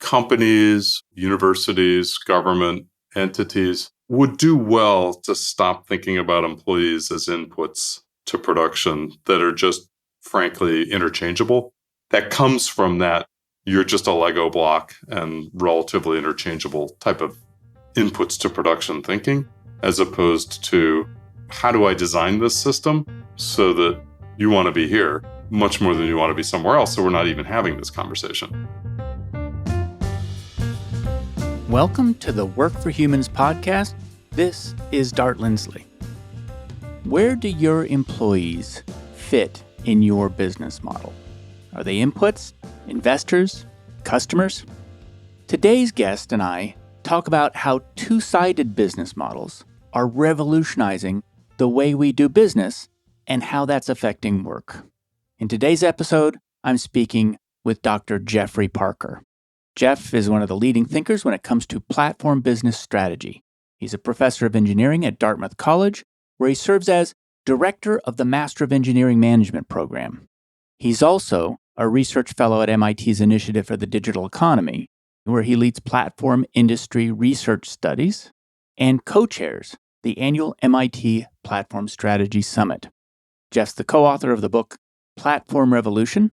companies, universities, government entities would do well to stop thinking about employees as inputs to production that are just, frankly, interchangeable. That comes from that you're just a Lego block and relatively interchangeable type of inputs to production thinking, as opposed to how do I design this system so that you want to be here much more than you want to be somewhere else, so we're not even having this conversation. Welcome to the Work for Humans podcast. This is Dart Lindsley. Where do your employees fit in your business model? Are they inputs, investors, customers? Today's guest and I talk about how two-sided business models are revolutionizing the way we do business and how that's affecting work. In today's episode, I'm speaking with Dr. Geoffrey Parker. Jeff is one of the leading thinkers when it comes to platform business strategy. He's a professor of engineering at Dartmouth College, where he serves as director of the Master of Engineering Management program. He's also a research fellow at MIT's Initiative for the Digital Economy, where he leads platform industry research studies and co-chairs the annual MIT Platform Strategy Summit. Jeff's the co-author of the book Platform Revolution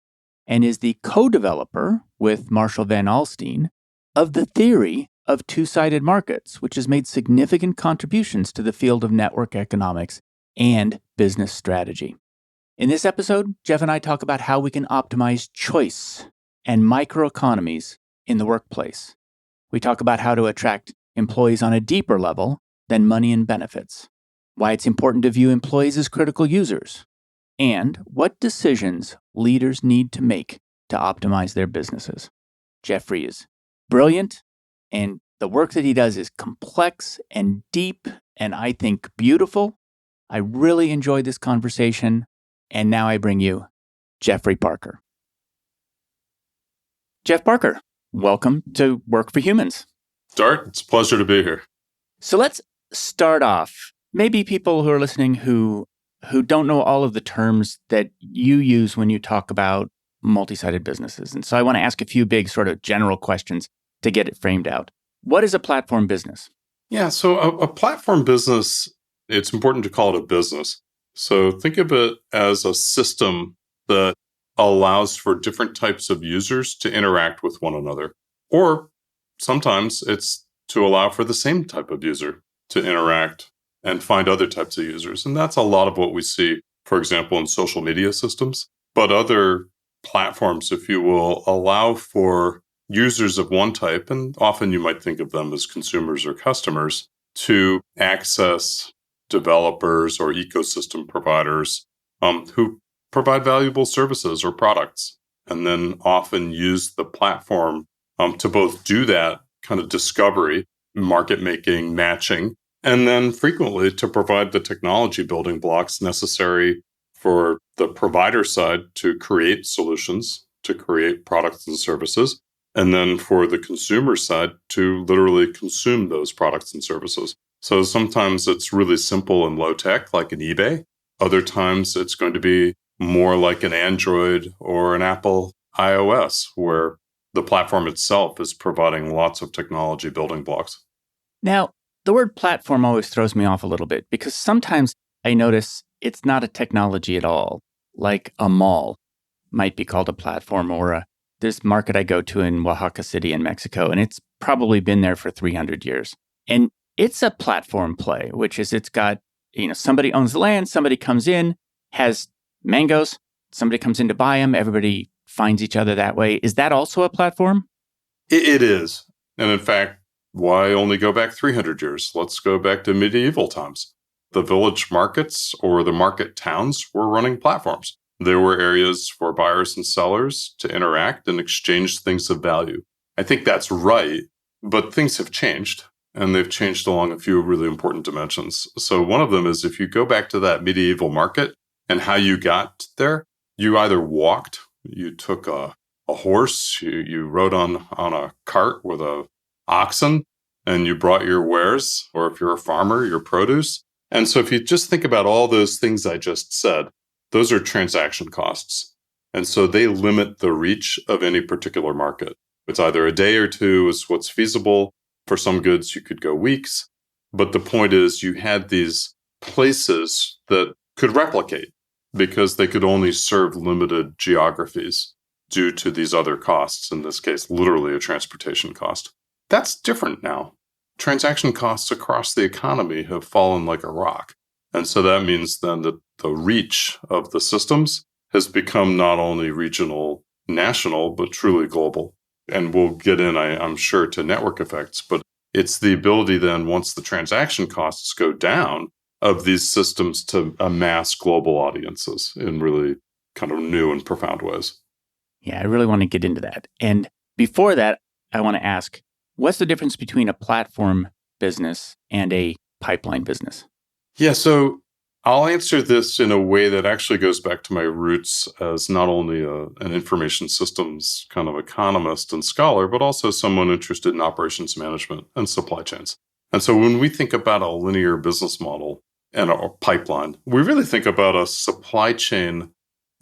and is the co-developer with Marshall Van Alstyne of the theory of two-sided markets, which has made significant contributions to the field of network economics and business strategy. In this episode, Jeff and I talk about how we can optimize choice and micro-economies in the workplace. We talk about how to attract employees on a deeper level than money and benefits, why it's important to view employees as critical users, and what decisions leaders need to make to optimize their businesses. Geoffrey is brilliant, and the work that he does is complex and deep, and I think beautiful. I really enjoyed this conversation, and now I bring you Geoffrey Parker. Geoff Parker, welcome to Work for Humans. Dart, it's a pleasure to be here. So let's start off. Maybe people who are listening who don't know all of the terms that you use when you talk about multi-sided businesses. And so I want to ask a few big sort of general questions to get it framed out. What is a platform business? Yeah, so a platform business, it's important to call it a business. So think of it as a system that allows for different types of users to interact with one another. Or sometimes it's to allow for the same type of user to interact and find other types of users. And that's a lot of what we see, for example, in social media systems. But other platforms, if you will, allow for users of one type, and often you might think of them as consumers or customers, to access developers or ecosystem providers who provide valuable services or products, and then often use the platform to both do that kind of discovery, market making, matching, and then frequently to provide the technology building blocks necessary for the provider side to create solutions, to create products and services, and then for the consumer side to literally consume those products and services. So sometimes it's really simple and low tech, like an eBay. Other times it's going to be more like an Android or an Apple iOS, where the platform itself is providing lots of technology building blocks. Now, the word platform always throws me off a little bit because sometimes I notice it's not a technology at all. Like a mall might be called a platform, or this market I go to in Oaxaca City in Mexico, and it's probably been there for 300 years. And it's a platform play, which is it's got, somebody owns the land, somebody comes in, has mangoes, somebody comes in to buy them, everybody finds each other that way. Is that also a platform? It is. And in fact, why only go back 300 years? Let's go back to medieval times. The village markets or the market towns were running platforms. There were areas for buyers and sellers to interact and exchange things of value. I think that's right, but things have changed, and they've changed along a few really important dimensions. So one of them is if you go back to that medieval market and how you got there, you either walked, you took a horse, you rode on a cart with a oxen, and you brought your wares, or if you're a farmer, your produce. And so if you just think about all those things I just said, those are transaction costs. And so they limit the reach of any particular market. It's either a day or two is what's feasible. For some goods, you could go weeks. But the point is, you had these places that could replicate because they could only serve limited geographies due to these other costs, in this case, literally a transportation cost. That's different now. Transaction costs across the economy have fallen like a rock. And so that means then that the reach of the systems has become not only regional, national, but truly global. And we'll get in, I'm sure, to network effects, but it's the ability then, once the transaction costs go down, of these systems to amass global audiences in really kind of new and profound ways. Yeah, I really want to get into that. And before that, I want to ask, what's the difference between a platform business and a pipeline business? Yeah, so I'll answer this in a way that actually goes back to my roots as not only an information systems kind of economist and scholar, but also someone interested in operations management and supply chains. And so when we think about a linear business model and a pipeline, we really think about a supply chain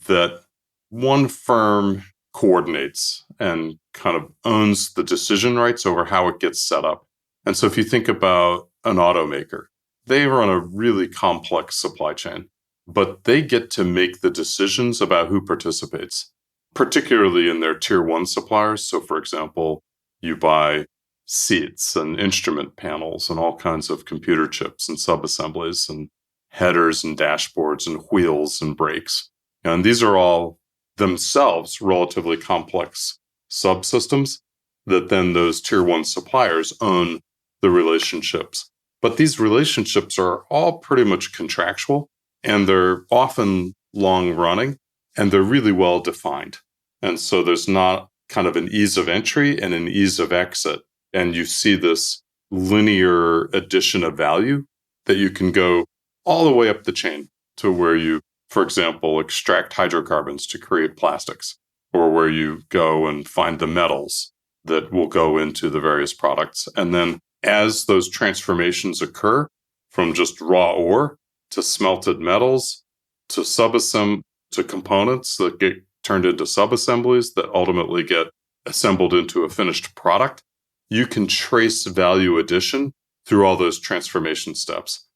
that one firm coordinates and kind of owns the decision rights over how it gets set up. And so if you think about an automaker, they run a really complex supply chain, but they get to make the decisions about who participates, particularly in their tier one suppliers. So for example, you buy seats and instrument panels and all kinds of computer chips and subassemblies and headers and dashboards and wheels and brakes. And these are all themselves relatively complex subsystems that then those tier one suppliers own the relationships. But these relationships are all pretty much contractual, and they're often long running, and they're really well defined. And so there's not kind of an ease of entry and an ease of exit. And you see this linear addition of value that you can go all the way up the chain to where you, for example, extract hydrocarbons to create plastics, or where you go and find the metals that will go into the various products. And then as those transformations occur from just raw ore to smelted metals to to components that get turned into subassemblies that ultimately get assembled into a finished product, you can trace value addition through all those transformation steps,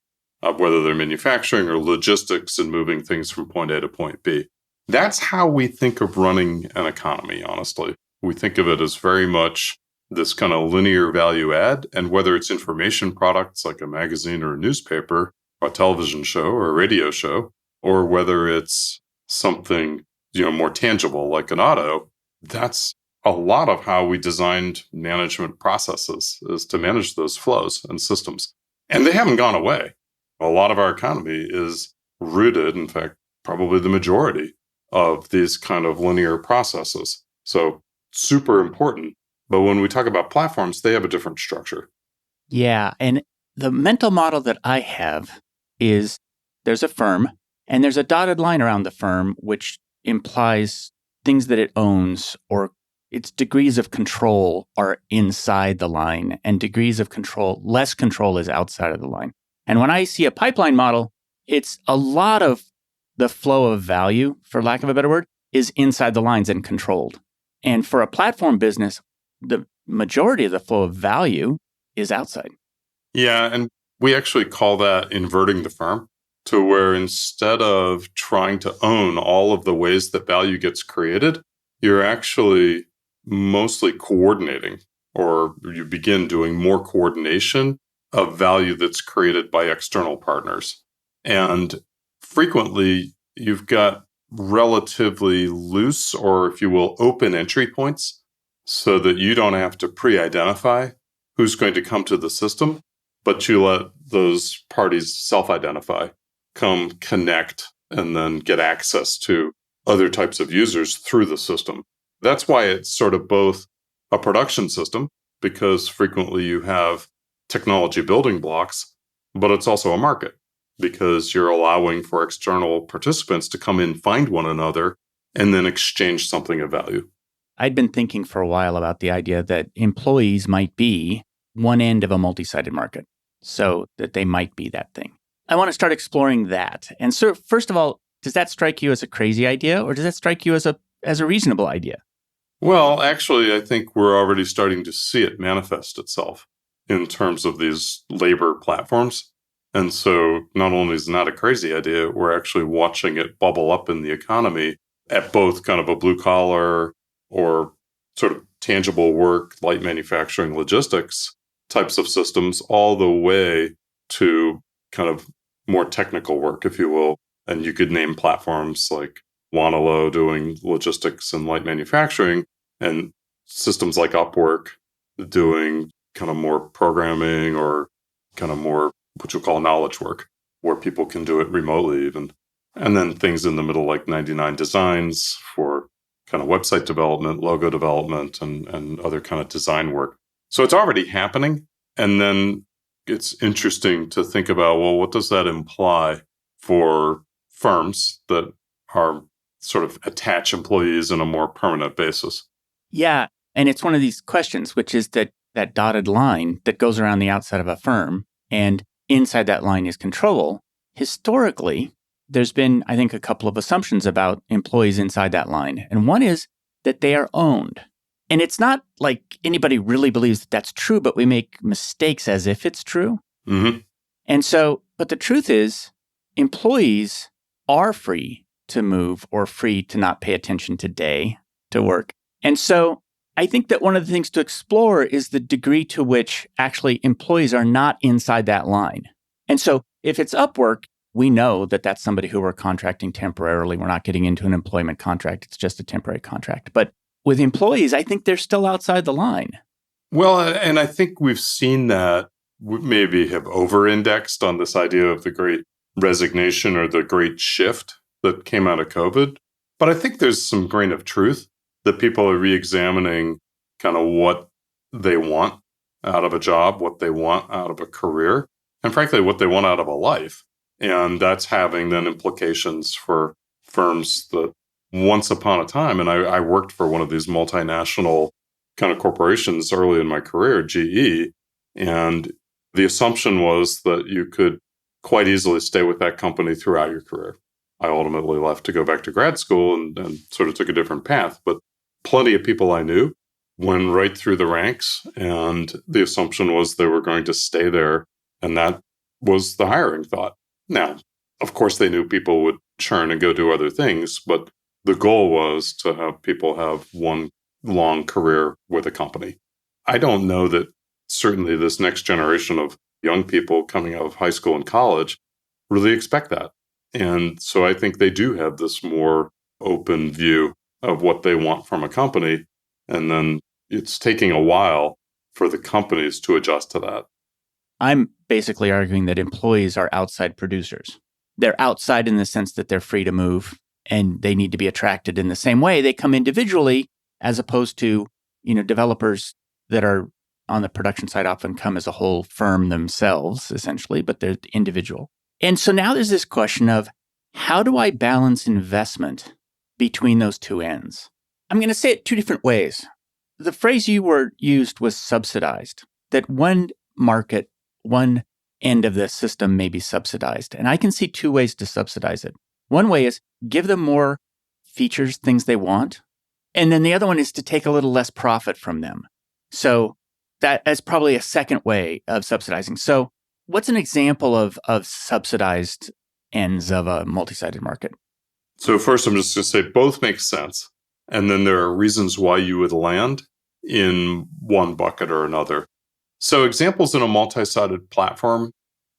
whether they're manufacturing or logistics and moving things from point A to point B. That's how we think of running an economy, honestly. We think of it as very much this kind of linear value add, and whether it's information products like a magazine or a newspaper, or a television show or a radio show, or whether it's something, more tangible like an auto, that's a lot of how we designed management processes, is to manage those flows and systems. And they haven't gone away. A lot of our economy is rooted, in fact, probably the majority of these kind of linear processes. So super important. But when we talk about platforms, they have a different structure. Yeah. And the mental model that I have is there's a firm and there's a dotted line around the firm, which implies things that it owns, or its degrees of control are inside the line, and degrees of control, less control, is outside of the line. And when I see a pipeline model, it's a lot of the flow of value, for lack of a better word, is inside the lines and controlled. And for a platform business, the majority of the flow of value is outside. Yeah, and we actually call that inverting the firm, to where instead of trying to own all of the ways that value gets created, you're actually mostly coordinating, or you begin doing more coordination of value that's created by external partners. And frequently, you've got relatively loose, or if you will, open entry points, so that you don't have to pre-identify who's going to come to the system, but you let those parties self-identify, come connect, and then get access to other types of users through the system. That's why it's sort of both a production system, because frequently you have technology building blocks, but it's also a market, because you're allowing for external participants to come in, find one another, and then exchange something of value. I'd been thinking for a while about the idea that employees might be one end of a multi-sided market, so that they might be that thing. I want to start exploring that. And so, first of all, does that strike you as a crazy idea, or does that strike you as a reasonable idea? Well, actually, I think we're already starting to see it manifest itself in terms of these labor platforms. And so not only is it not a crazy idea, we're actually watching it bubble up in the economy at both kind of a blue collar or sort of tangible work, light manufacturing, logistics types of systems, all the way to kind of more technical work, if you will. And you could name platforms like Wanelo doing logistics and light manufacturing, and systems like Upwork doing kind of more programming or kind of more what you call knowledge work, where people can do it remotely even. And then things in the middle like 99 Designs for kind of website development, logo development, and other kind of design work. So it's already happening. And then it's interesting to think about, well, what does that imply for firms that are sort of attach employees on a more permanent basis? Yeah. And it's one of these questions, which is that dotted line that goes around the outside of a firm, and inside that line is control. Historically, there's been, I think, a couple of assumptions about employees inside that line. And one is that they are owned. And it's not like anybody really believes that that's true, but we make mistakes as if it's true. Mm-hmm. And so, but the truth is, employees are free to move or free to not pay attention today to work. And so I think that one of the things to explore is the degree to which actually employees are not inside that line. And so if it's Upwork, we know that that's somebody who we're contracting temporarily. We're not getting into an employment contract. It's just a temporary contract. But with employees, I think they're still outside the line. Well, and I think we've seen that we maybe have over-indexed on this idea of the great resignation or the great shift that came out of COVID. But I think there's some grain of truth that people are re-examining kind of what they want out of a job, what they want out of a career, and frankly, what they want out of a life. And that's having then implications for firms that once upon a time, and I worked for one of these multinational kind of corporations early in my career, GE, and the assumption was that you could quite easily stay with that company throughout your career. I ultimately left to go back to grad school and sort of took a different path, but plenty of people I knew went right through the ranks, and the assumption was they were going to stay there, and that was the hiring thought. Now, of course, they knew people would churn and go do other things, but the goal was to have people have one long career with a company. I don't know that certainly this next generation of young people coming out of high school and college really expect that. And so I think they do have this more open view of what they want from a company. And then it's taking a while for the companies to adjust to that. I'm basically arguing that employees are outside producers. They're outside in the sense that they're free to move and they need to be attracted in the same way. They come individually as opposed to, developers that are on the production side often come as a whole firm themselves, essentially, but they're individual. And so now there's this question of how do I balance investment between those two ends? I'm going to say it two different ways. The phrase you used was subsidized, that one market, one end of the system may be subsidized. And I can see two ways to subsidize it. One way is give them more features, things they want. And then the other one is to take a little less profit from them. So that's probably a second way of subsidizing. So what's an example of subsidized ends of a multi-sided market? So first, I'm just going to say both make sense. And then there are reasons why you would land in one bucket or another. So examples in a multi-sided platform.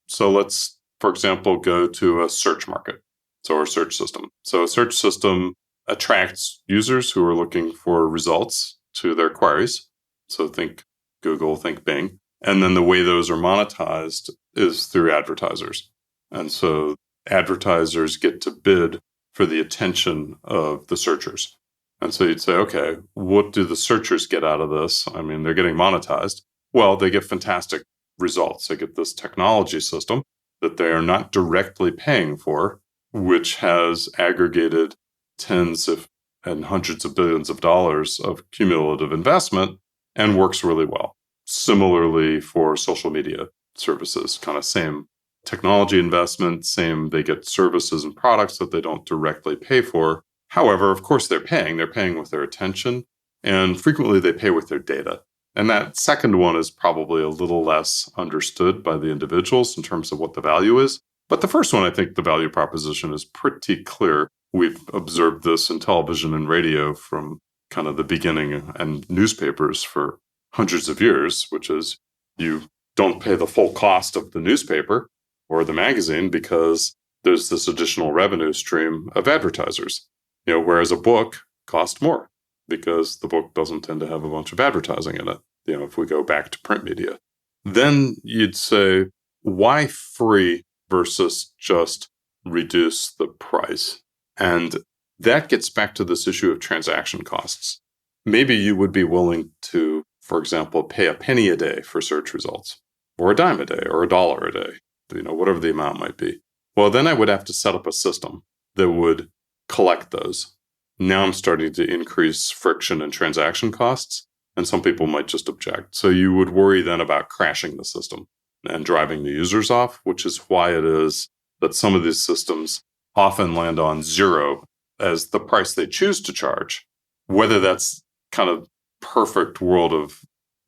So let's, for example, go to a search market. So a search system. So a search system attracts users who are looking for results to their queries. So think Google, think Bing. And then the way those are monetized is through advertisers. And so advertisers get to bid for the attention of the searchers. And so you'd say, okay, what do the searchers get out of this? I mean, they're getting monetized. Well, they get fantastic results. They get this technology system that they are not directly paying for, which has aggregated tens of and hundreds of billions of dollars of cumulative investment and works really well. Similarly for social media services, kind of same technology investment, same, they get services and products that they don't directly pay for. However, of course, they're paying with their attention. And frequently they pay with their data. And that second one is probably a little less understood by the individuals in terms of what the value is. But the first one, I think the value proposition is pretty clear. We've observed this in television and radio from kind of the beginning, and newspapers for hundreds of years, which is you don't pay the full cost of the newspaper or the magazine because there's this additional revenue stream of advertisers. Whereas a book costs more because the book doesn't tend to have a bunch of advertising in it, if we go back to print media. Then you'd say, why free versus just reduce the price? And that gets back to this issue of transaction costs. Maybe you would be willing to, for example, pay a penny a day for search results, or a dime a day, or $1 a day, whatever the amount might be. Well, then I would have to set up a system that would collect those. Now I'm starting to increase friction and transaction costs, and some people might just object. So you would worry then about crashing the system and driving the users off, which is why it is that some of these systems often land on zero as the price they choose to charge. Whether that's kind of perfect world of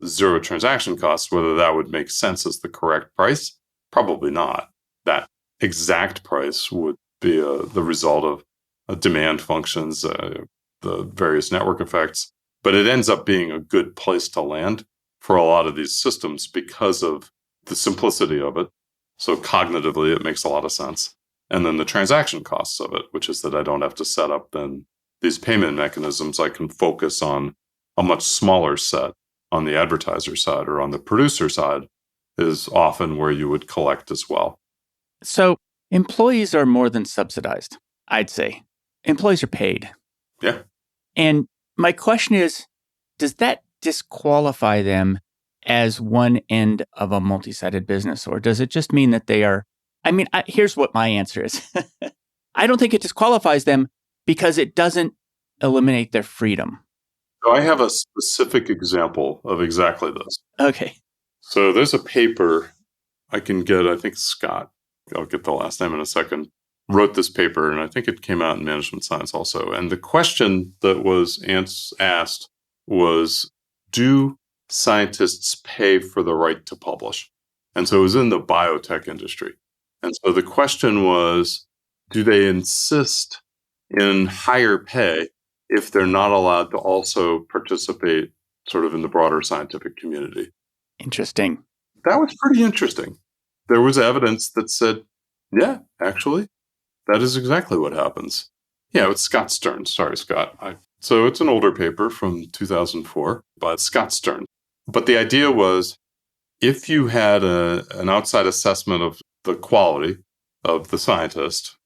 zero transaction costs, whether that would make sense as the correct price, probably not. That exact price would be the result of demand functions, the various network effects. But it ends up being a good place to land for a lot of these systems because of the simplicity of it. So cognitively, it makes a lot of sense. And then the transaction costs of it, which is that I don't have to set up then these payment mechanisms. I can focus on a much smaller set on the advertiser side or on the producer side is often where you would collect as well. So employees are more than subsidized, I'd say. Employees are paid. Yeah. And my question is, does that disqualify them as one end of a multi-sided business? Or does it just mean that they are, here's what my answer is. I don't think it disqualifies them because it doesn't eliminate their freedom. So I have a specific example of exactly this. Okay. So there's a paper I can get, I think Scott, I'll get the last name in a second, wrote this paper, and I think it came out in Management Science also. And the question that was asked was, do scientists pay for the right to publish? And so it was in the biotech industry. And so the question was, do they insist in higher pay if they're not allowed to also participate sort of in the broader scientific community? Interesting. That was pretty interesting. There was evidence that said, yeah, actually, that is exactly what happens. Yeah, it's Scott Stern. Sorry, Scott. So it's an older paper from 2004 by Scott Stern. But the idea was, if you had an outside assessment of the quality of the scientist,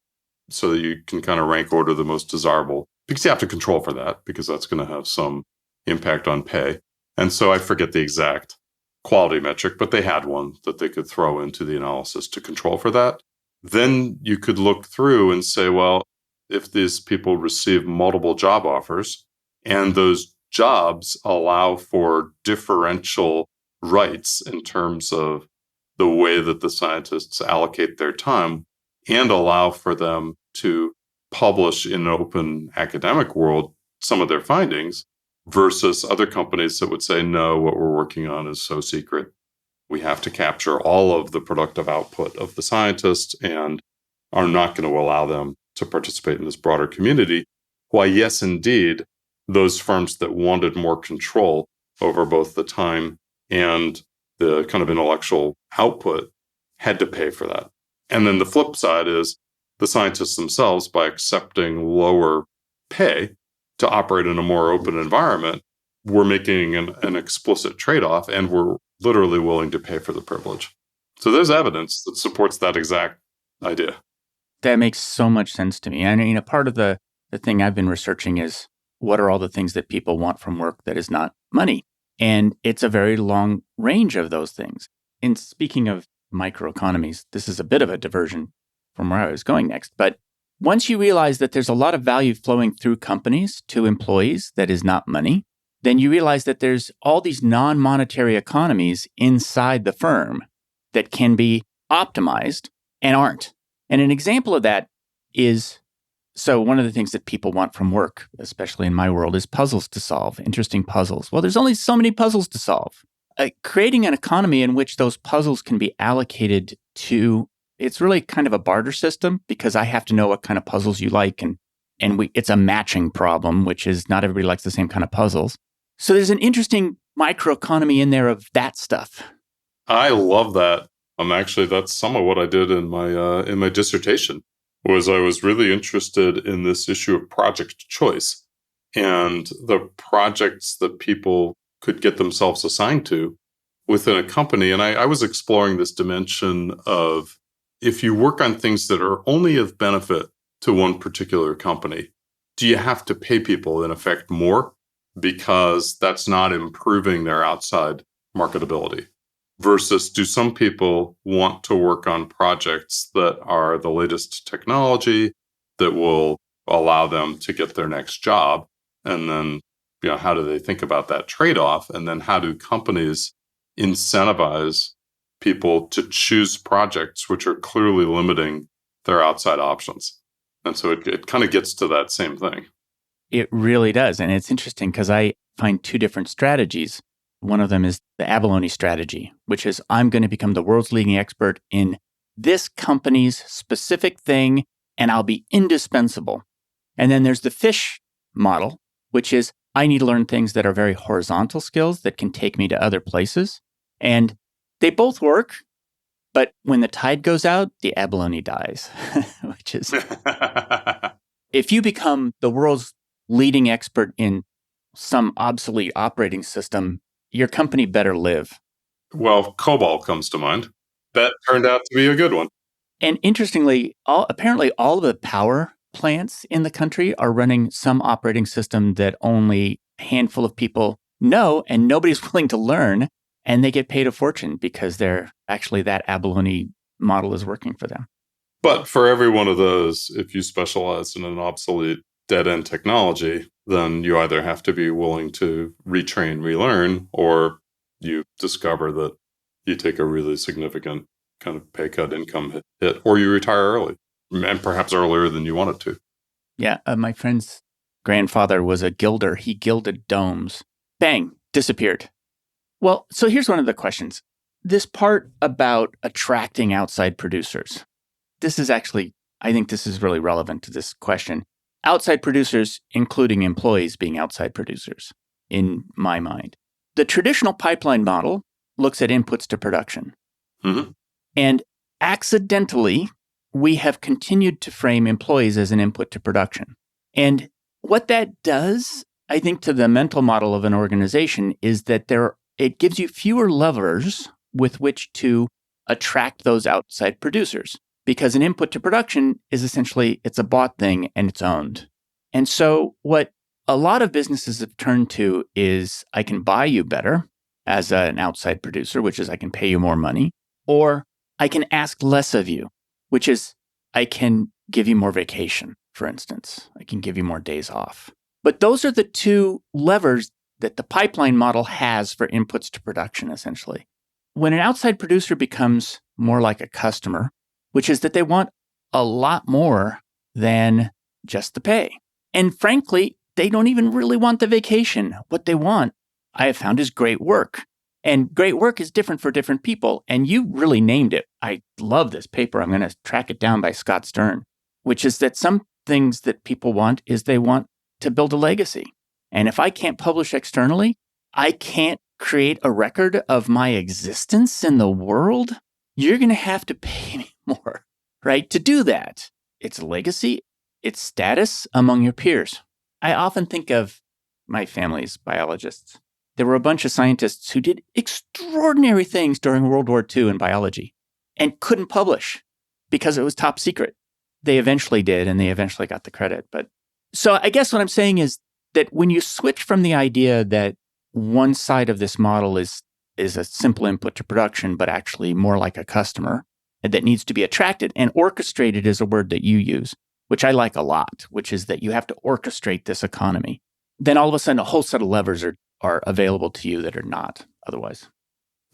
so that you can kind of rank order the most desirable, because you have to control for that, because that's going to have some impact on pay. And so I forget the exact quality metric, but they had one that they could throw into the analysis to control for that. Then you could look through and say, well, if these people receive multiple job offers and those jobs allow for differential rights in terms of the way that the scientists allocate their time and allow for them to publish in an open academic world some of their findings versus other companies that would say, no, what we're working on is so secret. We have to capture all of the productive output of the scientists and are not going to allow them to participate in this broader community. Why, yes, indeed, those firms that wanted more control over both the time and the kind of intellectual output had to pay for that. And then the flip side is the scientists themselves, by accepting lower pay to operate in a more open environment, we're making an explicit trade-off, and we're literally willing to pay for the privilege. So there's evidence that supports that exact idea. That makes so much sense to me. And part of the thing I've been researching is, what are all the things that people want from work that is not money? And it's a very long range of those things. And speaking of microeconomies, this is a bit of a diversion from where I was going next. But once you realize that there's a lot of value flowing through companies to employees that is not money, then you realize that there's all these non-monetary economies inside the firm that can be optimized and aren't. And an example of that is So one of the things that people want from work, especially in my world, is puzzles to solve, interesting puzzles. Well, there's only so many puzzles to solve. Creating an economy in which those puzzles can be allocated to, it's really kind of a barter system because I have to know what kind of puzzles you like. It's a matching problem, which is not everybody likes the same kind of puzzles. So there's an interesting microeconomy in there of that stuff. I love that. That's some of what I did in my dissertation. Was I was really interested in this issue of project choice and the projects that people could get themselves assigned to within a company. And I was exploring this dimension of if you work on things that are only of benefit to one particular company, do you have to pay people in effect more because that's not improving their outside marketability? Versus do some people want to work on projects that are the latest technology that will allow them to get their next job? And then, how do they think about that trade-off? And then how do companies incentivize people to choose projects which are clearly limiting their outside options? And so it kind of gets to that same thing. It really does. And it's interesting because I find two different strategies. One of them is the abalone strategy, which is I'm going to become the world's leading expert in this company's specific thing, and I'll be indispensable. And then there's the fish model, which is I need to learn things that are very horizontal skills that can take me to other places. And they both work, but when the tide goes out, the abalone dies, which is if you become the world's leading expert in some obsolete operating system, your company better live. Well, COBOL comes to mind. That turned out to be a good one. And interestingly, apparently all of the power plants in the country are running some operating system that only a handful of people know and nobody's willing to learn. And they get paid a fortune because they're actually that abalone model is working for them. But for every one of those, if you specialize in an obsolete dead-end technology, then you either have to be willing to retrain, relearn, or you discover that you take a really significant kind of pay cut income hit, or you retire early, and perhaps earlier than you wanted to. Yeah, my friend's grandfather was a gilder. He gilded domes. Bang, disappeared. Well, so here's one of the questions. This part about attracting outside producers. This is actually, I think this is really relevant to this question. Outside producers, including employees being outside producers, in my mind. The traditional pipeline model looks at inputs to production. Mm-hmm. And accidentally, we have continued to frame employees as an input to production. And what that does, I think, to the mental model of an organization is that it gives you fewer levers with which to attract those outside producers. Because an input to production is essentially, it's a bought thing and it's owned. And so what a lot of businesses have turned to is I can buy you better as an outside producer, which is I can pay you more money, or I can ask less of you, which is I can give you more vacation, for instance. I can give you more days off. But those are the two levers that the pipeline model has for inputs to production, essentially. When an outside producer becomes more like a customer, which is that they want a lot more than just the pay. And frankly, they don't even really want the vacation. What they want, I have found, is great work. And great work is different for different people. And you really named it. I love this paper. I'm going to track it down by Scott Stern, which is that some things that people want is they want to build a legacy. And if I can't publish externally, I can't create a record of my existence in the world. You're going to have to pay me more, right? To do that, it's legacy, it's status among your peers. I often think of my family's biologists. There were a bunch of scientists who did extraordinary things during World War II in biology and couldn't publish because it was top secret. They eventually did, and they eventually got the credit. But so I guess what I'm saying is that when you switch from the idea that one side of this model is a simple input to production, but actually more like a customer that needs to be attracted, and orchestrated is a word that you use, which I like a lot, which is that you have to orchestrate this economy. Then all of a sudden, a whole set of levers are available to you that are not otherwise.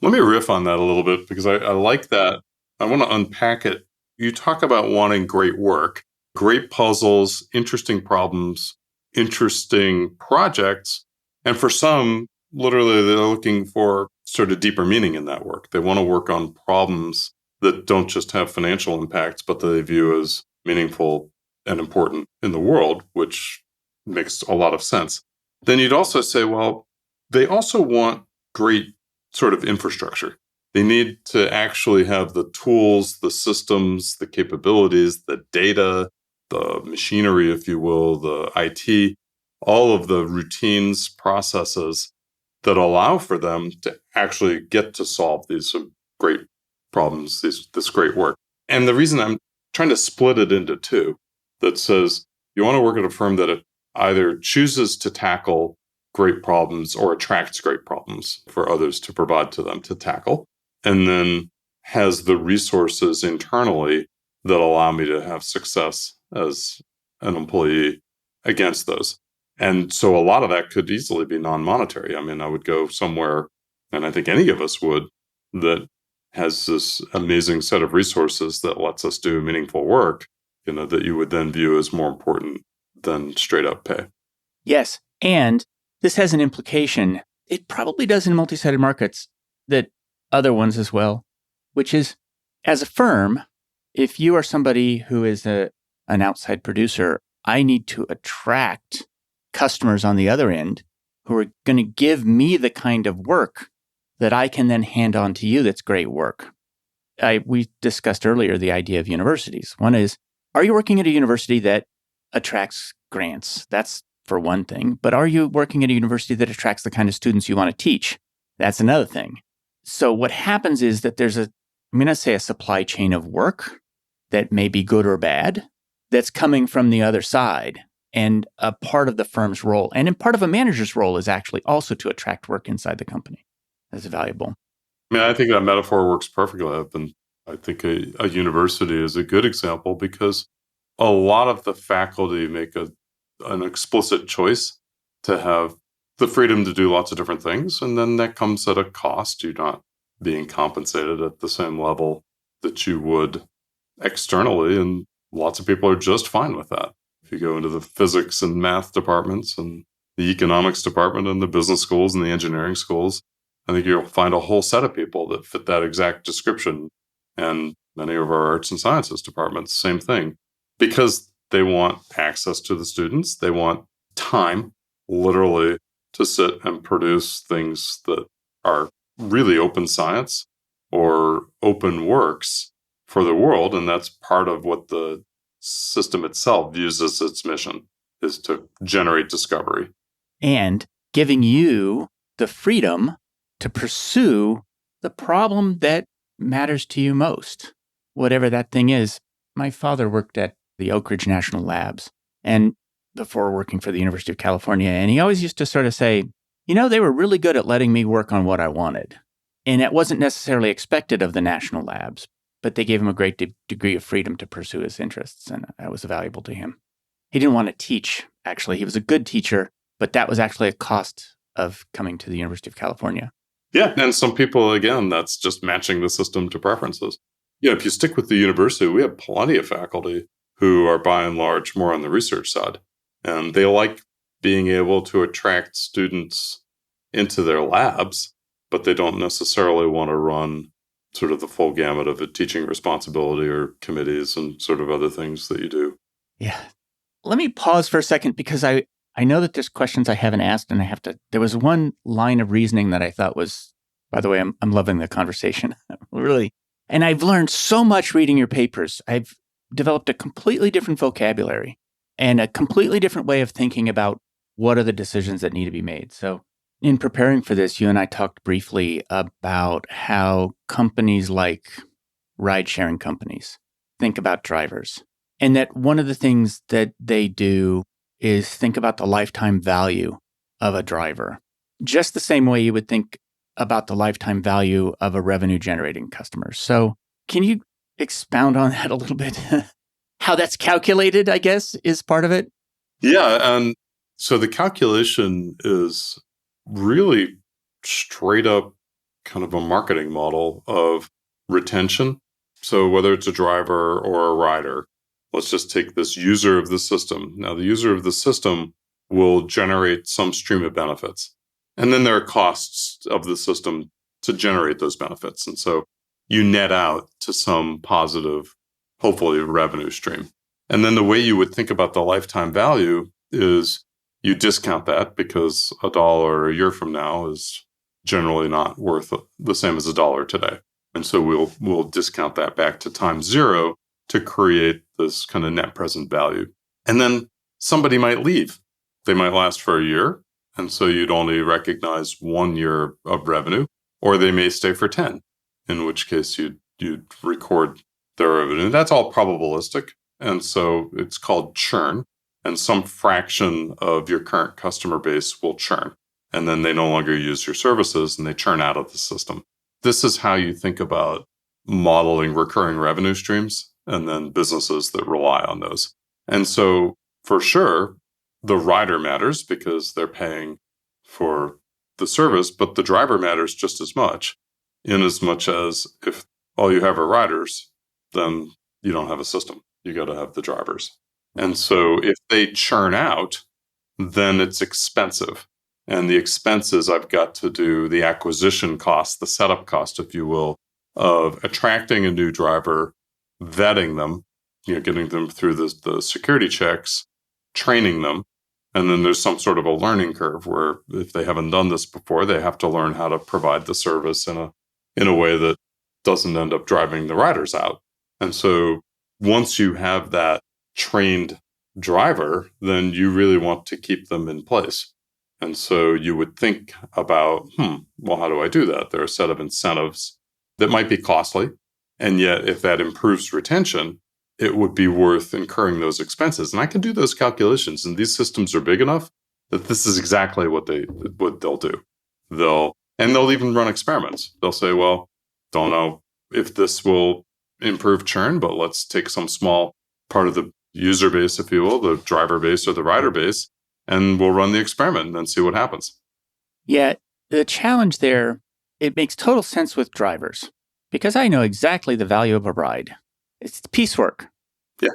Let me riff on that a little bit because I like that. I want to unpack it. You talk about wanting great work. great puzzles, interesting problems, interesting projects. And for some, literally, they're looking for sort of deeper meaning in that work. They want to work on problems that don't just have financial impacts, but that they view as meaningful and important in the world, which makes a lot of sense. Then you'd also say, well, they also want great sort of infrastructure. They need to actually have the tools, the systems, the capabilities, the data, the machinery, if you will, the IT, all of the routines, processes that allow for them to actually get to solve these great problems, this great work. And the reason I'm trying to split it into two, that says you want to work at a firm that it either chooses to tackle great problems or attracts great problems for others to provide to them to tackle, and then has the resources internally that allow me to have success as an employee against those. And so a lot of that could easily be non-monetary. I mean, I would go somewhere, and I think any of us would, that has this amazing set of resources that lets us do meaningful work, that you would then view as more important than straight up pay. Yes. And this has an implication. It probably does in multi-sided markets, that other ones as well, which is, as a firm, if you are somebody who is an outside producer, I need to attract customers on the other end who are going to give me the kind of work that I can then hand on to you that's great work. We discussed earlier the idea of universities. One is, are you working at a university that attracts grants? That's for one thing. But are you working at a university that attracts the kind of students you want to teach? That's another thing. So what happens is that there's I'm going to say a supply chain of work that may be good or bad that's coming from the other side. And a part of the firm's role, and in part of a manager's role, is actually also to attract work inside the company. That's valuable. I mean, I think that metaphor works perfectly. I think a university is a good example because a lot of the faculty make an explicit choice to have the freedom to do lots of different things. And then that comes at a cost. You're not being compensated at the same level that you would externally. And lots of people are just fine with that. If you go into the physics and math departments and the economics department and the business schools and the engineering schools, I think you'll find a whole set of people that fit that exact description. And many of our arts and sciences departments, same thing, because they want access to the students. They want time, literally, to sit and produce things that are really open science or open works for the world. And that's part of what the system itself views as its mission, is to generate discovery. And giving you the freedom to pursue the problem that matters to you most, whatever that thing is. My father worked at the Oak Ridge National Labs, and before working for the University of California, and he always used to sort of say, they were really good at letting me work on what I wanted. And it wasn't necessarily expected of the national labs, but they gave him a great degree of freedom to pursue his interests, and that was valuable to him. He didn't want to teach, actually. He was a good teacher, but that was actually a cost of coming to the University of California. Yeah, and some people, again, that's just matching the system to preferences. If you stick with the university, we have plenty of faculty who are by and large more on the research side. And they like being able to attract students into their labs, but they don't necessarily want to run sort of the full gamut of a teaching responsibility or committees and sort of other things that you do. Yeah. Let me pause for a second because I know that there's questions I haven't asked, and there was one line of reasoning that I thought was, by the way, I'm loving the conversation, really. And I've learned so much reading your papers. I've developed a completely different vocabulary and a completely different way of thinking about what are the decisions that need to be made. So in preparing for this, you and I talked briefly about how companies like ride-sharing companies think about drivers. And that one of the things that they do is think about the lifetime value of a driver, just the same way you would think about the lifetime value of a revenue-generating customer. So can you expound on that a little bit? How that's calculated, I guess, is part of it? Yeah, and so the calculation is really straight up kind of a marketing model of retention. So whether it's a driver or a rider, let's just take this user of the system. Now, the user of the system will generate some stream of benefits. And then there are costs of the system to generate those benefits. And so you net out to some positive, hopefully, revenue stream. And then the way you would think about the lifetime value is you discount that because $1 a year from now is generally not worth the same as $1 today. And so we'll discount that back to time zero to create this kind of net present value. And then somebody might leave. They might last for a year. And so you'd only recognize 1 year of revenue, or they may stay for 10, in which case you'd record their revenue. That's all probabilistic. And so it's called churn. And some fraction of your current customer base will churn. And then they no longer use your services and they churn out of the system. This is how you think about modeling recurring revenue streams and then businesses that rely on those. And so for sure, the rider matters because they're paying for the service, but the driver matters just as much, in as much as if all you have are riders, then you don't have a system. You got to have the drivers. And so if they churn out, then it's expensive. And the expenses, I've got to do the acquisition cost, the setup cost, if you will, of attracting a new driver, vetting them, getting them through the security checks, training them. And then there's some sort of a learning curve where if they haven't done this before, they have to learn how to provide the service in a way that doesn't end up driving the riders out. And so once you have that trained driver, then you really want to keep them in place. And so you would think about, well, how do I do that? There are a set of incentives that might be costly. And yet, if that improves retention, it would be worth incurring those expenses. And I can do those calculations. And these systems are big enough that this is exactly what they'll do. They'll even run experiments. They'll say, well, don't know if this will improve churn, but let's take some small part of the user base, if you will, the driver base or the rider base, and we'll run the experiment and see what happens. Yeah, the challenge there, it makes total sense with drivers because I know exactly the value of a ride. It's piecework. Yeah.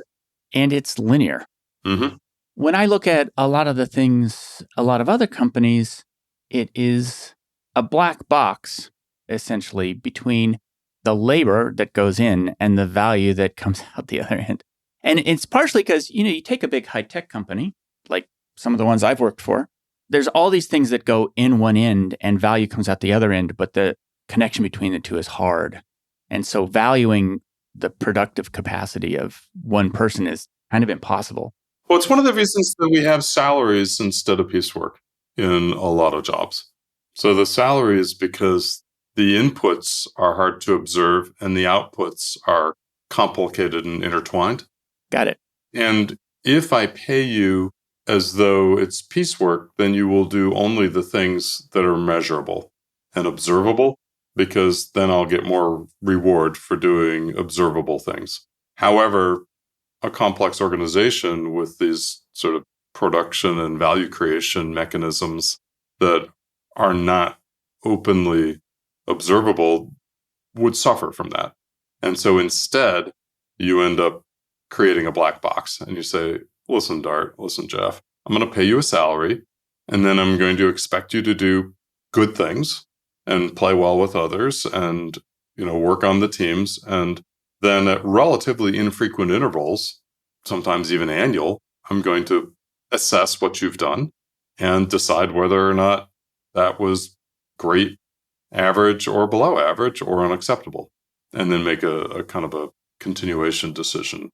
And it's linear. Mm-hmm. When I look at a lot of the things, a lot of other companies, it is a black box, essentially, between the labor that goes in and the value that comes out the other end. And it's partially because, you take a big high-tech company, like some of the ones I've worked for, there's all these things that go in one end and value comes out the other end, but the connection between the two is hard. And so valuing the productive capacity of one person is kind of impossible. Well, it's one of the reasons that we have salaries instead of piecework in a lot of jobs. So the salary is because the inputs are hard to observe and the outputs are complicated and intertwined. Got it. And if I pay you as though it's piecework, then you will do only the things that are measurable and observable, because then I'll get more reward for doing observable things. However, a complex organization with these sort of production and value creation mechanisms that are not openly observable would suffer from that. And so instead, you end up creating a black box and you say, listen, Dart, listen, Jeff, I'm going to pay you a salary and then I'm going to expect you to do good things and play well with others and, work on the teams. And then at relatively infrequent intervals, sometimes even annual, I'm going to assess what you've done and decide whether or not that was great, average, or below average, or unacceptable. And then make a kind of a continuation decision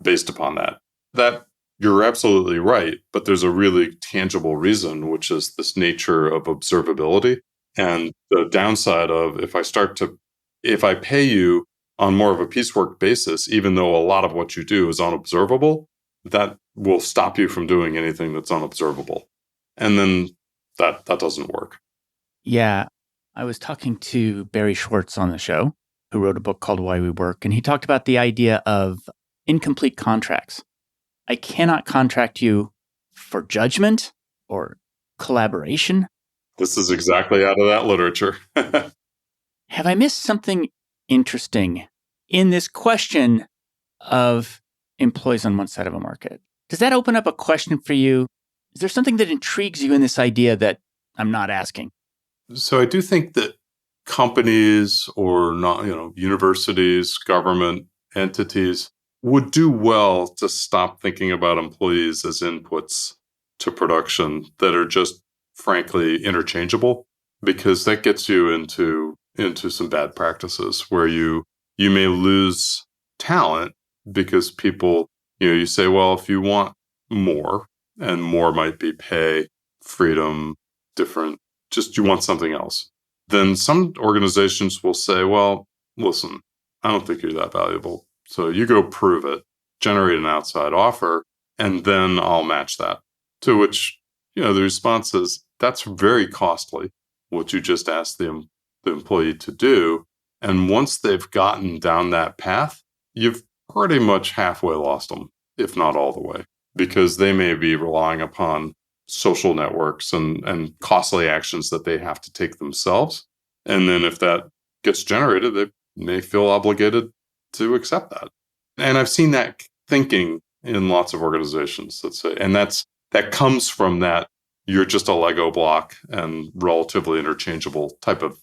based upon that. That you're absolutely right, but there's a really tangible reason, which is this nature of observability. And the downside of if I pay you on more of a piecework basis, even though a lot of what you do is unobservable, that will stop you from doing anything that's unobservable. And then that doesn't work. Yeah. I was talking to Barry Schwartz on the show, who wrote a book called Why We Work, and he talked about the idea of incomplete contracts. I cannot contract you for judgment or collaboration. This is exactly out of that literature. Have I missed something interesting in this question of employees on one side of a market. Does that open up a question for you? Is there something that intrigues you in this idea that I'm not asking? So I do think that companies or not, universities, government entities would do well to stop thinking about employees as inputs to production that are just frankly interchangeable, because that gets you into some bad practices where you may lose talent because people, you say, well, if you want more, and more might be pay, freedom, different, just you want something else. Then some organizations will say, well, listen, I don't think you're that valuable. So you go prove it, generate an outside offer, and then I'll match that. To which, the response is, that's very costly, what you just asked the employee to do. And once they've gotten down that path, you've pretty much halfway lost them, if not all the way, because they may be relying upon social networks and costly actions that they have to take themselves. And then if that gets generated, they may feel obligated to accept that. And I've seen that thinking in lots of organizations that say, and that comes from that you're just a Lego block and relatively interchangeable type of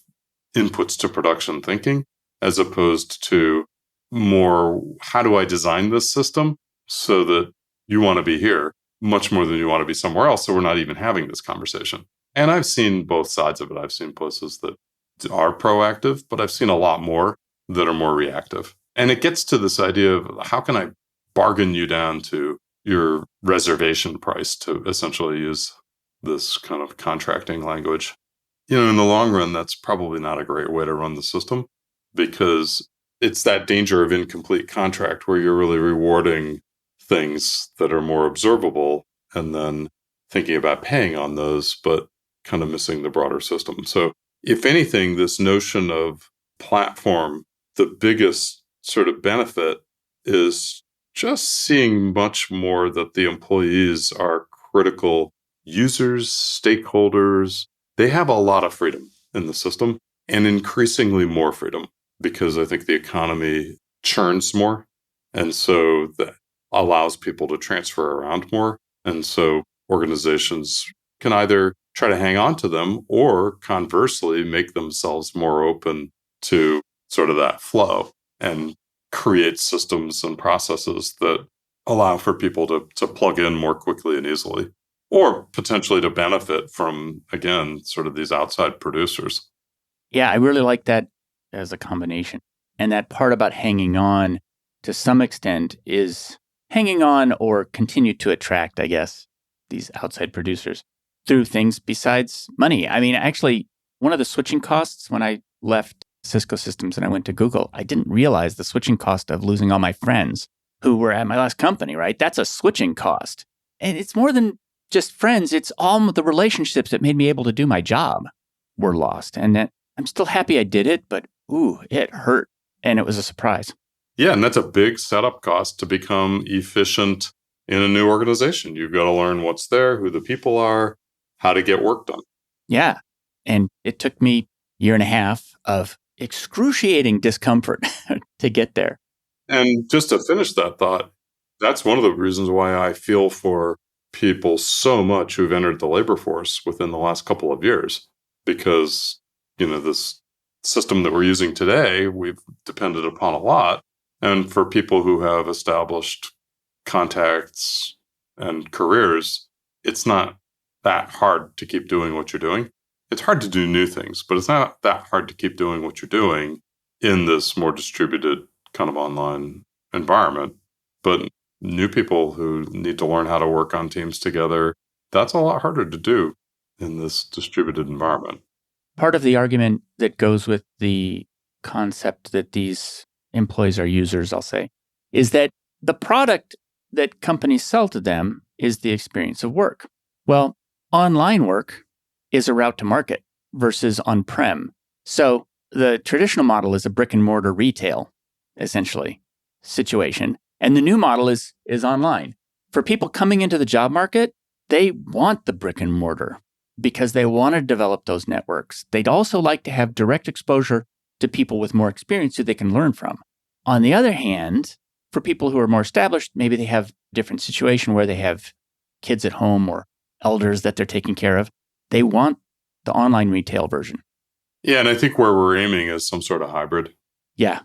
inputs to production thinking, as opposed to more, how do I design this system so that you want to be here much more than you want to be somewhere else, so we're not even having this conversation. And I've seen both sides of it. I've seen places that are proactive, but I've seen a lot more that are more reactive. And it gets to this idea of, how can I bargain you down to your reservation price, to essentially use this kind of contracting language. In the long run, that's probably not a great way to run the system, because it's that danger of incomplete contract where you're really rewarding things that are more observable and then thinking about paying on those, but kind of missing the broader system. So if anything, this notion of platform, the biggest sort of benefit is just seeing much more that the employees are critical users, stakeholders. They have a lot of freedom in the system, and increasingly more freedom, because I think the economy churns more. And so that allows people to transfer around more. And so organizations can either try to hang on to them or conversely make themselves more open to sort of that flow and create systems and processes that allow for people to plug in more quickly and easily, or potentially to benefit from, again, sort of these outside producers. Yeah, I really like that as a combination. And that part about hanging on, to some extent, is hanging on or continue to attract, I guess, these outside producers through things besides money. I mean, actually, one of the switching costs when I left Cisco Systems and I went to Google, I didn't realize the switching cost of losing all my friends who were at my last company, right? That's a switching cost. And it's more than just friends. It's all the relationships that made me able to do my job were lost. And I'm still happy I did it, but it hurt. And it was a surprise. Yeah, and that's a big setup cost to become efficient in a new organization. You've got to learn what's there, who the people are, how to get work done. Yeah. And it took me a year and a half of excruciating discomfort to get there. And just to finish that thought, that's one of the reasons why I feel for people so much who've entered the labor force within the last couple of years, because, this system that we're using today, we've depended upon a lot. And for people who have established contacts and careers, it's not that hard to keep doing what you're doing. It's hard to do new things, but it's not that hard to keep doing what you're doing in this more distributed kind of online environment. But new people who need to learn how to work on teams together, that's a lot harder to do in this distributed environment. Part of the argument that goes with the concept that these employees are users, I'll say, is that the product that companies sell to them is the experience of work. Well, online work is a route to market versus on-prem. So the traditional model is a brick and mortar retail, essentially, situation. And the new model is online. For people coming into the job market, they want the brick and mortar because they want to develop those networks. They'd also like to have direct exposure to people with more experience who they can learn from. On the other hand, for people who are more established, maybe they have a different situation where they have kids at home or elders that they're taking care of. They want the online retail version. Yeah, and I think where we're aiming is some sort of hybrid. Yeah.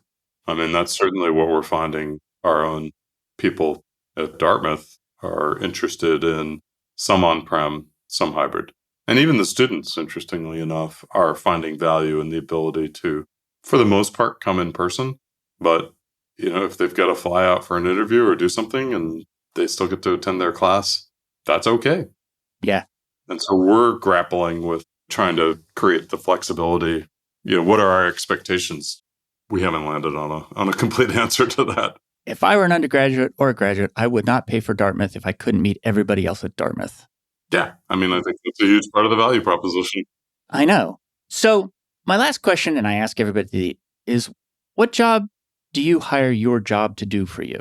I mean, that's certainly what we're finding. Our own people at Dartmouth are interested in some on-prem, some hybrid. And even the students, interestingly enough, are finding value in the ability to, for the most part, come in person. But, if they've got to fly out for an interview or do something and they still get to attend their class, that's okay. Yeah. And so we're grappling with trying to create the flexibility. What are our expectations? We haven't landed on a complete answer to that. If I were an undergraduate or a graduate, I would not pay for Dartmouth if I couldn't meet everybody else at Dartmouth. Yeah. I mean, I think that's a huge part of the value proposition. I know. So my last question, and I ask everybody, is what job do you hire your job to do for you?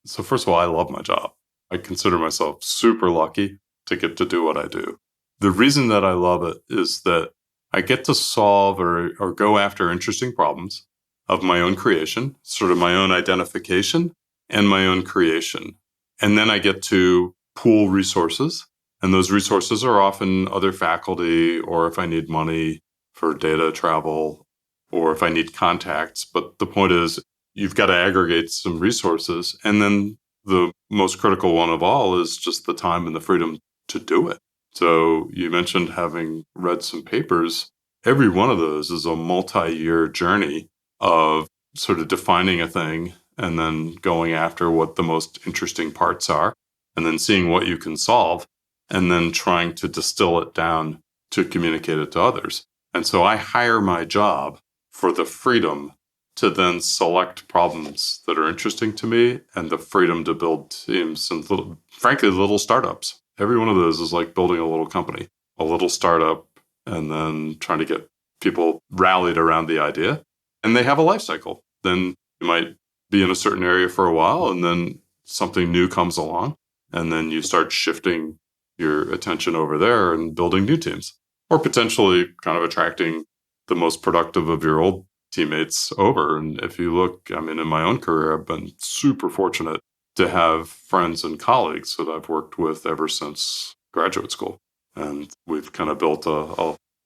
So first of all, I love my job. I consider myself super lucky to get to do what I do. The reason that I love it is that I get to solve or go after interesting problems of my own creation, sort of my own identification and my own creation. And then I get to pool resources. And those resources are often other faculty, or if I need money for data travel, or if I need contacts. But the point is, you've got to aggregate some resources. And then the most critical one of all is just the time and the freedom to do it. So you mentioned having read some papers. Every one of those is a multi-year journey of sort of defining a thing and then going after what the most interesting parts are and then seeing what you can solve and then trying to distill it down to communicate it to others. And so I hire my job for the freedom to then select problems that are interesting to me and the freedom to build teams and frankly, little startups. Every one of those is like building a little company, a little startup, and then trying to get people rallied around the idea. And they have a life cycle. Then you might be in a certain area for a while, and then something new comes along, and then you start shifting your attention over there and building new teams, or potentially kind of attracting the most productive of your old teammates over. And if you look, I mean, in my own career, I've been super fortunate to have friends and colleagues that I've worked with ever since graduate school. And we've kind of built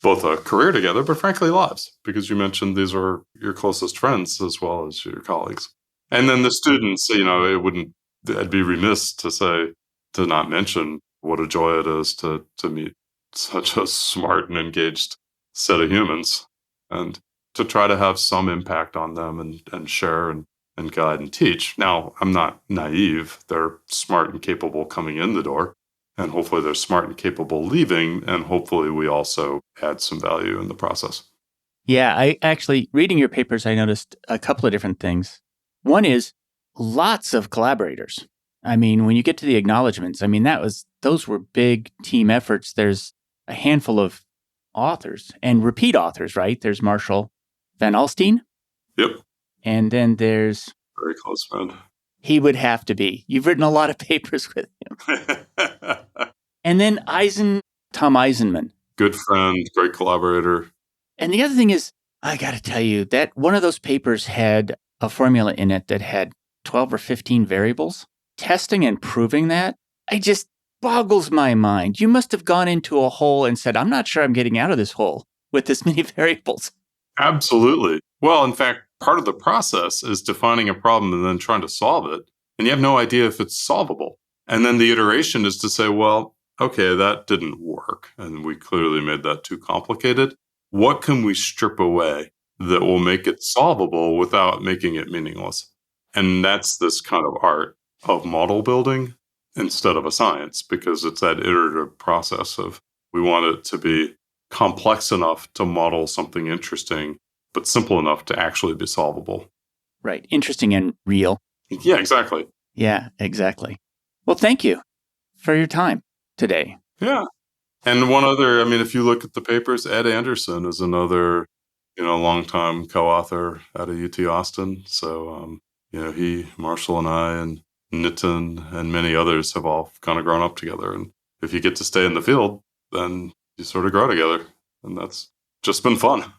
both a career together, but frankly, lives, because you mentioned these are your closest friends as well as your colleagues. And then the students, I'd be remiss to not mention what a joy it is to meet such a smart and engaged set of humans and to try to have some impact on them and share and guide and teach. Now, I'm not naive. They're smart and capable coming in the door, and hopefully they're smart and capable leaving, and hopefully we also add some value in the process. Yeah, I actually, reading your papers, I noticed a couple of different things. One is lots of collaborators. I mean, when you get to the acknowledgments, I mean, those were big team efforts. There's a handful of authors and repeat authors, right? There's Marshall Van Alstyne. Yep. And then there's... Very close friend. He would have to be. You've written a lot of papers with him. And then Tom Eisenman. Good friend, great collaborator. And the other thing is, I got to tell you, that one of those papers had a formula in it that had 12 or 15 variables. Testing and proving that, it just boggles my mind. You must have gone into a hole and said, I'm not sure I'm getting out of this hole with this many variables. Absolutely. Well, in fact, part of the process is defining a problem and then trying to solve it. And you have no idea if it's solvable. And then the iteration is to say, well, okay, that didn't work. And we clearly made that too complicated. What can we strip away that will make it solvable without making it meaningless? And that's this kind of art of model building instead of a science, because it's that iterative process of we want it to be complex enough to model something interesting, but simple enough to actually be solvable. Right. Interesting and real. Yeah, exactly. Yeah, exactly. Well, thank you for your time today. Yeah. And one other, if you look at the papers, Ed Anderson is another, longtime co-author out of UT Austin. So, he, Marshall and I, and Nitin and many others have all kind of grown up together. And if you get to stay in the field, then you sort of grow together. And that's just been fun.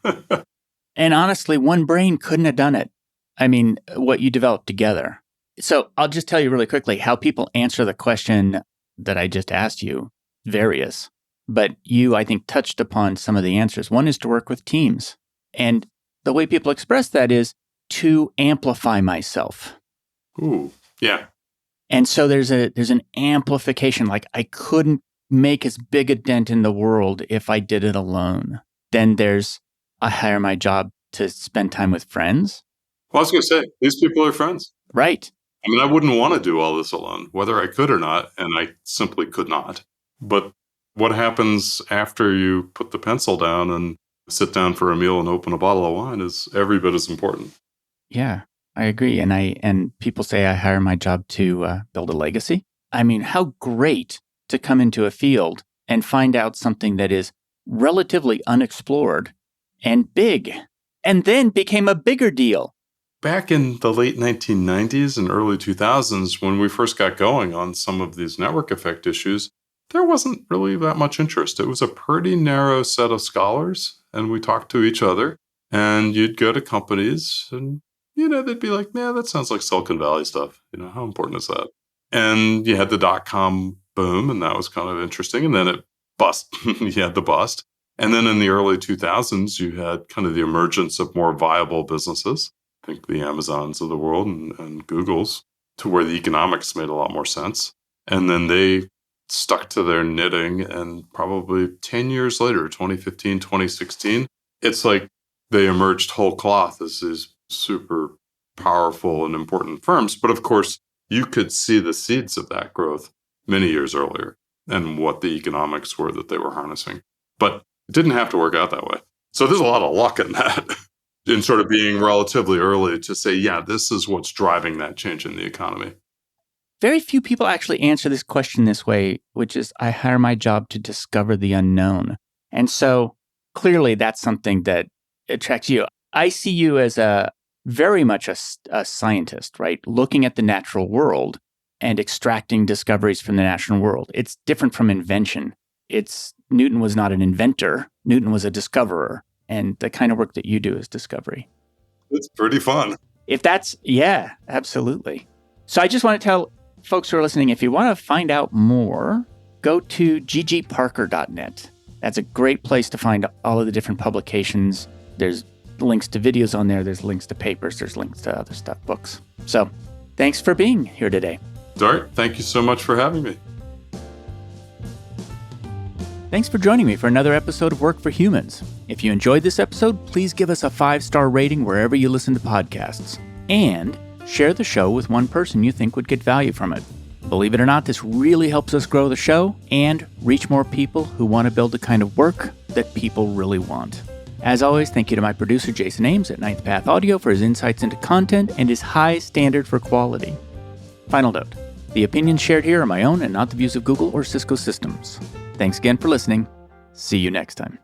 And honestly, one brain couldn't have done it. I mean, what you developed together. So I'll just tell you really quickly how people answer the question that I just asked you, various. But you, I think, touched upon some of the answers. One is to work with teams. And the way people express that is to amplify myself. Ooh, yeah. And so there's an amplification, like I couldn't make as big a dent in the world if I did it alone. Then there's, I hire my job to spend time with friends. Well, I was going to say, these people are friends. Right. I mean, I wouldn't want to do all this alone, whether I could or not, and I simply could not. But what happens after you put the pencil down and sit down for a meal and open a bottle of wine is every bit as important. Yeah, I agree. And people say I hire my job to build a legacy. I mean, how great to come into a field and find out something that is relatively unexplored and big, and then became a bigger deal. Back in the late 1990s and early 2000s, when we first got going on some of these network effect issues, there wasn't really that much interest. It was a pretty narrow set of scholars, and we talked to each other, and you'd go to companies and, they'd be like, yeah, that sounds like Silicon Valley stuff. How important is that? And you had the dot-com boom, and that was kind of interesting. And then it bust. You had the bust. And then in the early 2000s, you had kind of the emergence of more viable businesses. I think the Amazons of the world and Googles, to where the economics made a lot more sense. And then they stuck to their knitting, and probably 10 years later, 2015, 2016, it's like they emerged whole cloth as these super powerful and important firms. But of course, you could see the seeds of that growth many years earlier and what the economics were that they were harnessing. But it didn't have to work out that way. So there's a lot of luck in that, in sort of being relatively early to say, yeah, this is what's driving that change in the economy. Very few people actually answer this question this way, which is, I hire my job to discover the unknown. And so clearly that's something that attracts you. I see you as very much a scientist, right? Looking at the natural world and extracting discoveries from the natural world. It's different from invention. Newton was not an inventor. Newton was a discoverer. And the kind of work that you do is discovery. It's pretty fun. Yeah, absolutely. So I just want to tell folks who are listening, if you want to find out more, go to ggparker.net. That's a great place to find all of the different publications. There's links to videos on there. There's links to papers. There's links to other stuff, books. So thanks for being here today. Dart, thank you so much for having me. Thanks for joining me for another episode of Work for Humans. If you enjoyed this episode, please give us a 5-star rating wherever you listen to podcasts. And share the show with one person you think would get value from it. Believe it or not, this really helps us grow the show and reach more people who want to build the kind of work that people really want. As always, thank you to my producer, Jason Ames at Ninth Path Audio, for his insights into content and his high standard for quality. Final note, the opinions shared here are my own and not the views of Google or Cisco Systems. Thanks again for listening. See you next time.